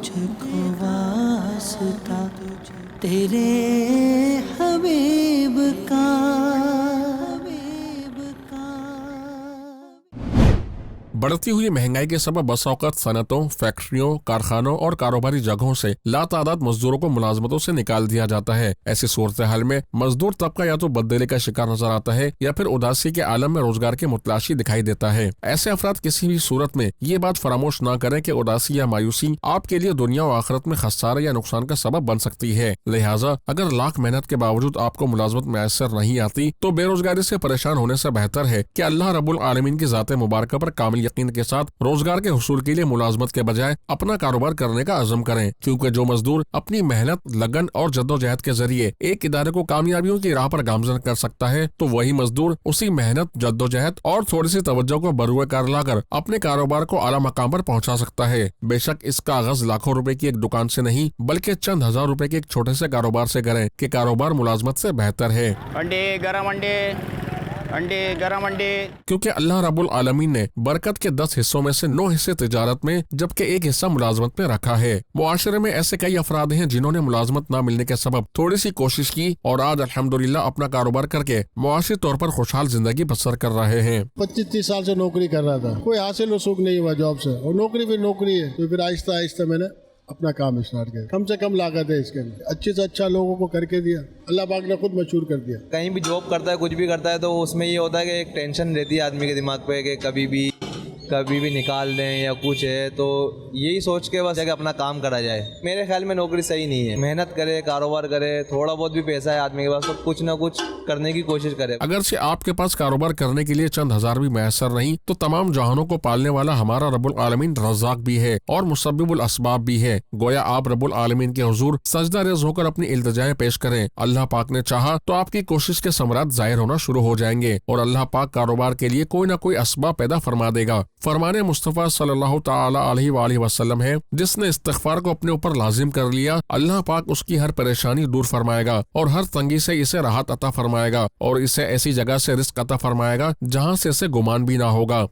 तुझको वास्ता तेरे हबीब का। बढ़ती हुई महंगाई के सबब बसौकत सनतों, फैक्ट्रियों, कारखानों और कारोबारी जगहों से लातादाद मजदूरों को मुलाजमतों से निकाल दिया जाता है। ऐसी सूरत हाल में मजदूर तबका या तो बददिली का शिकार नजर आता है या फिर उदासी के आलम में रोजगार की मुतलाशी दिखाई देता है। ऐसे अफराद किसी भी सूरत में ये बात फरामोश न करें कि उदासी या मायूसी आपके लिए दुनिया और आखिरत में खसारे या नुकसान का सबब बन सकती है। लिहाजा अगर लाख मेहनत के बावजूद आपको मुलाजमत मैसर नहीं आती तो बेरोजगारी से परेशान होने से बेहतर है कि अल्लाह रब्बुल आलमीन की जाते मुबारक पर कामिल यकीन के साथ रोजगार के हुसूल के लिए मुलाजमत के बजाय अपना कारोबार करने का अज़म करें, क्योंकि जो मजदूर अपनी मेहनत, लगन और जद्दोजहद के जरिए एक इदारे को कामयाबियों की राह पर गामजन कर सकता है तो वही मजदूर उसी मेहनत, जद्दोजहद और थोड़ी सी तवज्जो को बरूए कार लाकर अपने कारोबार को आला मकाम पर पहुंचा सकता है। बेशक इसका आगाज लाखों रुपए की एक दुकान से नहीं बल्कि चंद हजार रुपए के एक छोटे से कारोबार से करें कि कारोबार मुलाजमत से बेहतर है। अंडे गरम अंडे गरम अंडे, क्योंकि अल्लाह रब्बुल आलमीन ने बरकत के 10 हिस्सों में से 9 हिस्से तिजारत में जबकि एक हिस्सा मुलाजमत में रखा है। मुआशरे में ऐसे कई अफराद हैं जिन्होंने मुलाजमत न मिलने के सबब थोड़ी सी कोशिश की और आज अल्हम्दुलिल्लाह अपना कारोबार करके मुआशी तौर पर खुशहाल जिंदगी बसर कर रहे हैं। 25-30 साल से नौकरी कर रहा था, कोई हासिल वसूख नहीं हुआ जॉब से, और नौकरी भी नौकरी है, तो फिर आहिस्ता आहिस्ता मैंने अपना काम स्टार्ट किया। कम से कम लागत है इसके लिए, अच्छे से अच्छा लोगों को करके दिया, अल्लाह पाक ने खुद मशहूर कर दिया। कहीं भी जॉब करता है, कुछ भी करता है, तो उसमें ये होता है कि एक टेंशन रहती है आदमी के दिमाग पे कि कभी भी निकाल दें या कुछ है, तो यही सोच के बस अपना काम करा जाए। मेरे ख्याल में नौकरी सही नहीं है। मेहनत करे, कारोबार करे, थोड़ा बहुत भी पैसा है आदमी के पास तो कुछ ना कुछ करने की कोशिश करे। अगर से आपके पास कारोबार करने के लिए चंद हजार भी मैसर नहीं तो तमाम जहानों को पालने वाला हमारा रब्बुल आलमीन रज़्ज़ाक़ भी है और मुसब्बिबुल असबाब भी है। गोया आप रब्बुल आलमीन के हुजूर सजदा रेज़ होकर अपनी इल्तिजाएं पेश करें। अल्लाह पाक ने चाहा तो आपकी कोशिश के समरात जाहिर होना शुरू हो जाएंगे और अल्लाह पाक कारोबार के लिए कोई न कोई असबाब पैदा फरमा देगा। फरमाने मुस्तफ़ा सल्लल्लाहु तआला अलैहि वसल्लम है, जिसने इस्तिग़फ़ार को अपने ऊपर लाजिम कर लिया अल्लाह पाक उसकी हर परेशानी दूर फरमाएगा और हर तंगी से इसे राहत अता फरमाएगा और इसे ऐसी जगह से रिज़्क़ अता फरमाएगा जहाँ से इसे गुमान भी ना होगा।